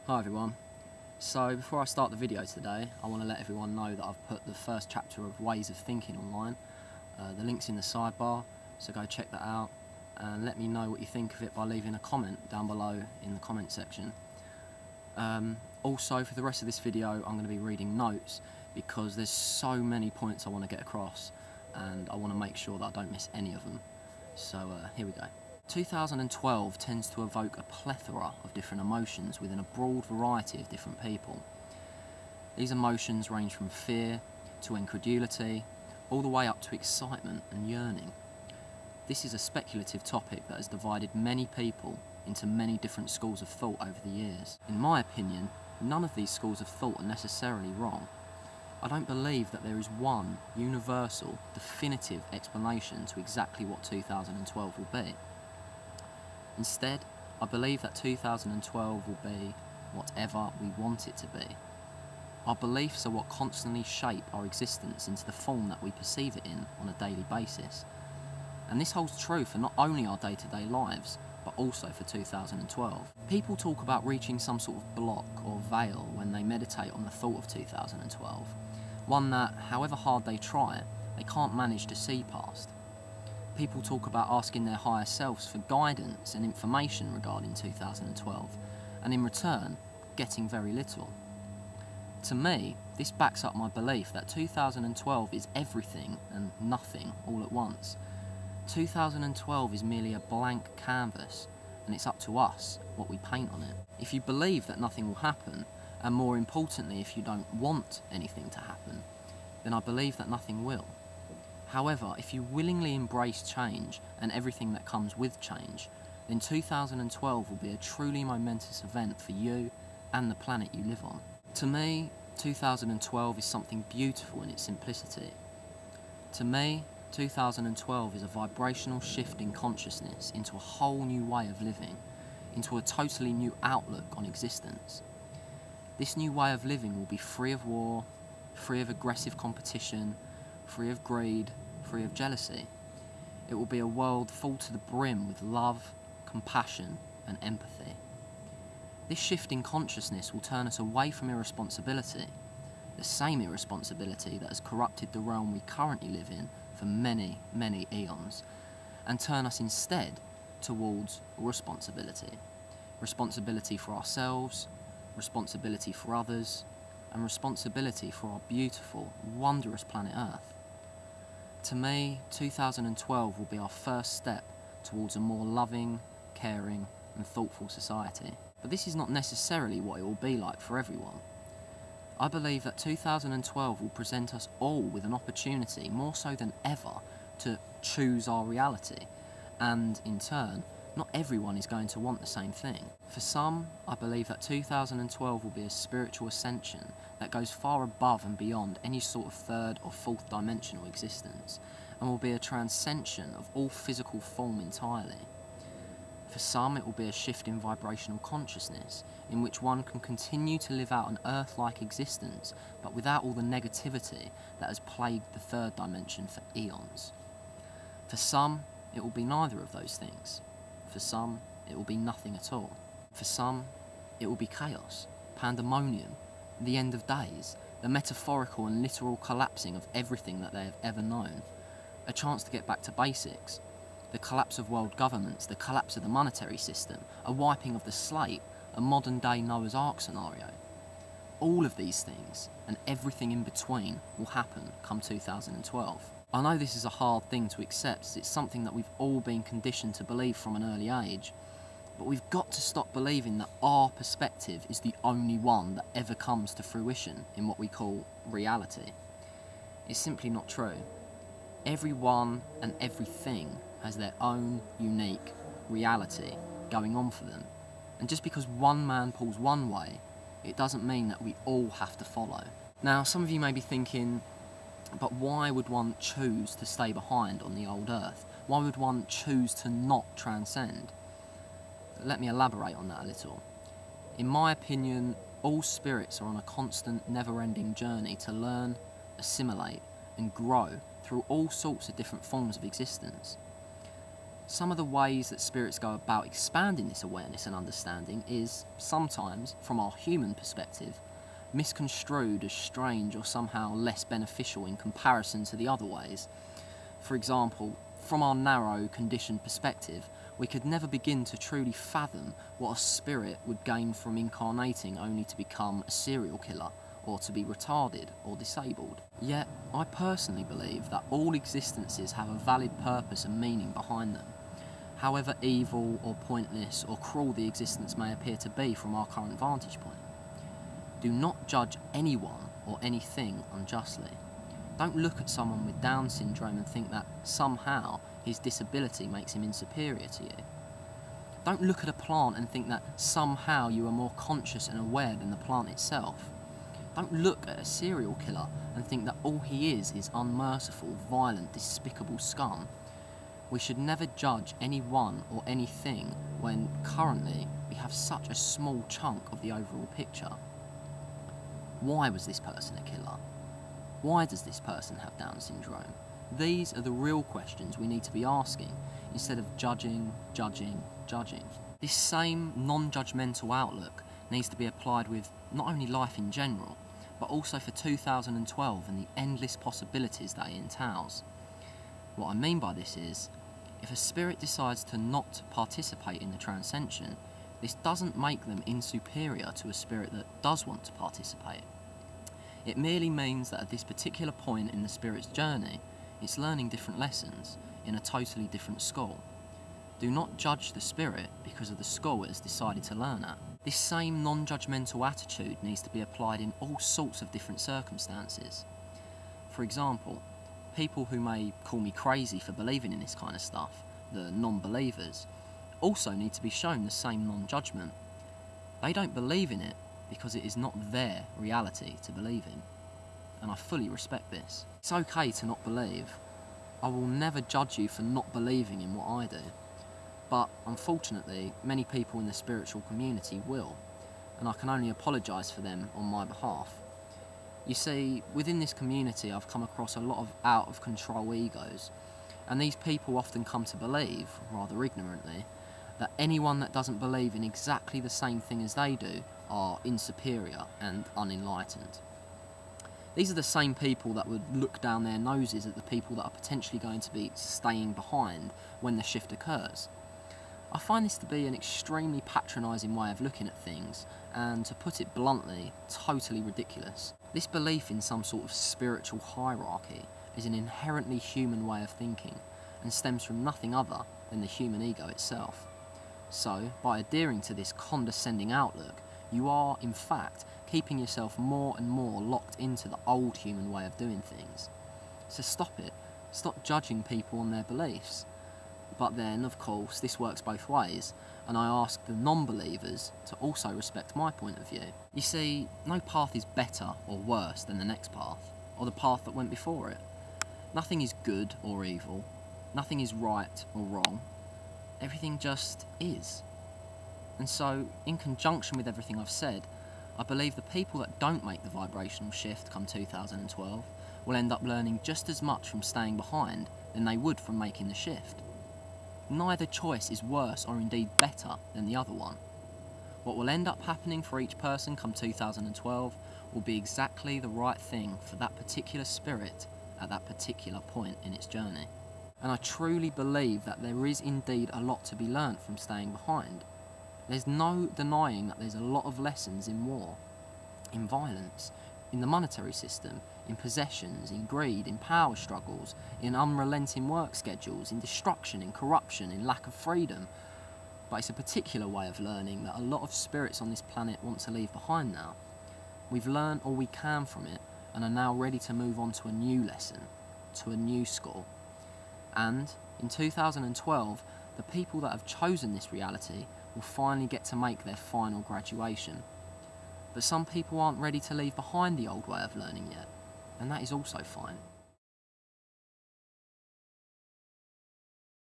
Hi everyone. So before I start the video today, I want to let everyone know that I've put the first chapter of Ways of Thinking online. The link's in the sidebar, so go check that out and let me know what you think of it by leaving a comment down below in the comment section. Also, for the rest of this video, I'm going to be reading notes because there's so many points I want to get across and I want to make sure that I don't miss any of them. So here we go. 2012 tends to evoke a plethora of different emotions within a broad variety of different people. These emotions range from fear to incredulity, all the way up to excitement and yearning. This is a speculative topic that has divided many people into many different schools of thought over the years. In my opinion, none of these schools of thought are necessarily wrong. I don't believe that there is one universal, definitive explanation to exactly what 2012 will be. Instead, I believe that 2012 will be whatever we want it to be. Our beliefs are what constantly shape our existence into the form that we perceive it in on a daily basis. And this holds true for not only our day-to-day lives, but also for 2012. People talk about reaching some sort of block or veil when they meditate on the thought of 2012, one that, however hard they try, they can't manage to see past. People talk about asking their higher selves for guidance and information regarding 2012, and in return, getting very little. To me, this backs up my belief that 2012 is everything and nothing all at once. 2012 is merely a blank canvas, and it's up to us what we paint on it. If you believe that nothing will happen, and more importantly, if you don't want anything to happen, then I believe that nothing will. However, if you willingly embrace change and everything that comes with change, then 2012 will be a truly momentous event for you and the planet you live on. To me, 2012 is something beautiful in its simplicity. To me, 2012 is a vibrational shift in consciousness into a whole new way of living, into a totally new outlook on existence. This new way of living will be free of war, free of aggressive competition, free of greed, free of jealousy. It will be a world full to the brim with love, compassion and empathy. This shift in consciousness will turn us away from irresponsibility, the same irresponsibility that has corrupted the realm we currently live in for many, many eons, and turn us instead towards responsibility. Responsibility for ourselves, responsibility for others, and responsibility for our beautiful, wondrous planet Earth. To me, 2012 will be our first step towards a more loving, caring and thoughtful society. But this is not necessarily what it will be like for everyone. I believe that 2012 will present us all with an opportunity, more so than ever, to choose our reality, and in turn, not everyone is going to want the same thing. For some, I believe that 2012 will be a spiritual ascension that goes far above and beyond any sort of third or fourth dimensional existence, and will be a transcension of all physical form entirely. For some, it will be a shift in vibrational consciousness, in which one can continue to live out an Earth-like existence, but without all the negativity that has plagued the third dimension for eons. For some, it will be neither of those things. For some, it will be nothing at all. For some, it will be chaos, pandemonium, the end of days, the metaphorical and literal collapsing of everything that they have ever known, a chance to get back to basics, the collapse of world governments, the collapse of the monetary system, a wiping of the slate, a modern-day Noah's Ark scenario. All of these things, and everything in between, will happen come 2012. I know this is a hard thing to accept, as it's something that we've all been conditioned to believe from an early age, but we've got to stop believing that our perspective is the only one that ever comes to fruition in what we call reality. It's simply not true. Everyone and everything has their own unique reality going on for them, and just because one man pulls one way, it doesn't mean that we all have to follow. Now, some of you may be thinking, but why would one choose to stay behind on the old Earth? Why would one choose to not transcend? Let me elaborate on that a little. In my opinion, all spirits are on a constant, never-ending journey to learn, assimilate, and grow through all sorts of different forms of existence. Some of the ways that spirits go about expanding this awareness and understanding is, sometimes, from our human perspective, misconstrued as strange or somehow less beneficial in comparison to the other ways. For example, from our narrow, conditioned perspective, we could never begin to truly fathom what a spirit would gain from incarnating only to become a serial killer, or to be retarded or disabled. Yet, I personally believe that all existences have a valid purpose and meaning behind them. However evil or pointless or cruel the existence may appear to be from our current vantage point. Do not judge anyone or anything unjustly. Don't look at someone with Down syndrome and think that somehow his disability makes him inferior to you. Don't look at a plant and think that somehow you are more conscious and aware than the plant itself. Don't look at a serial killer and think that all he is unmerciful, violent, despicable scum. We should never judge anyone or anything when currently we have such a small chunk of the overall picture. Why was this person a killer? Why does this person have Down syndrome? These are the real questions we need to be asking instead of judging. This same non-judgmental outlook needs to be applied with not only life in general, but also for 2012 and the endless possibilities that it entails. What I mean by this is, if a spirit decides to not participate in the transcension, this doesn't make them inferior to a spirit that does want to participate. It merely means that at this particular point in the spirit's journey, it's learning different lessons in a totally different school. Do not judge the spirit because of the school it has decided to learn at. This same non-judgmental attitude needs to be applied in all sorts of different circumstances. For example, people who may call me crazy for believing in this kind of stuff, the non-believers, also need to be shown the same non-judgment. They don't believe in it because it is not their reality to believe in, and I fully respect this. It's okay to not believe. I will never judge you for not believing in what I do. But, unfortunately, many people in the spiritual community will, and I can only apologise for them on my behalf. You see, within this community I've come across a lot of out-of-control egos, and these people often come to believe, rather ignorantly, that anyone that doesn't believe in exactly the same thing as they do are inferior and unenlightened. These are the same people that would look down their noses at the people that are potentially going to be staying behind when the shift occurs. I find this to be an extremely patronising way of looking at things, and to put it bluntly, totally ridiculous. This belief in some sort of spiritual hierarchy is an inherently human way of thinking, and stems from nothing other than the human ego itself. So, by adhering to this condescending outlook, you are, in fact, keeping yourself more and more locked into the old human way of doing things. So stop it. Stop judging people on their beliefs. But then, of course, this works both ways, and I ask the non-believers to also respect my point of view. You see, no path is better or worse than the next path, or the path that went before it. Nothing is good or evil. Nothing is right or wrong. Everything just is. And so, in conjunction with everything I've said, I believe the people that don't make the vibrational shift come 2012 will end up learning just as much from staying behind than they would from making the shift. Neither choice is worse or indeed better than the other one. What will end up happening for each person come 2012 will be exactly the right thing for that particular spirit at that particular point in its journey. And I truly believe that there is indeed a lot to be learnt from staying behind. There's no denying that there's a lot of lessons in war, in violence, in the monetary system, in possessions, in greed, in power struggles, in unrelenting work schedules, in destruction, in corruption, in lack of freedom. But it's a particular way of learning that a lot of spirits on this planet want to leave behind now. We've learned all we can from it and are now ready to move on to a new lesson, to a new school. And in 2012, the people that have chosen this reality will finally get to make their final graduation. But some people aren't ready to leave behind the old way of learning yet, and that is also fine.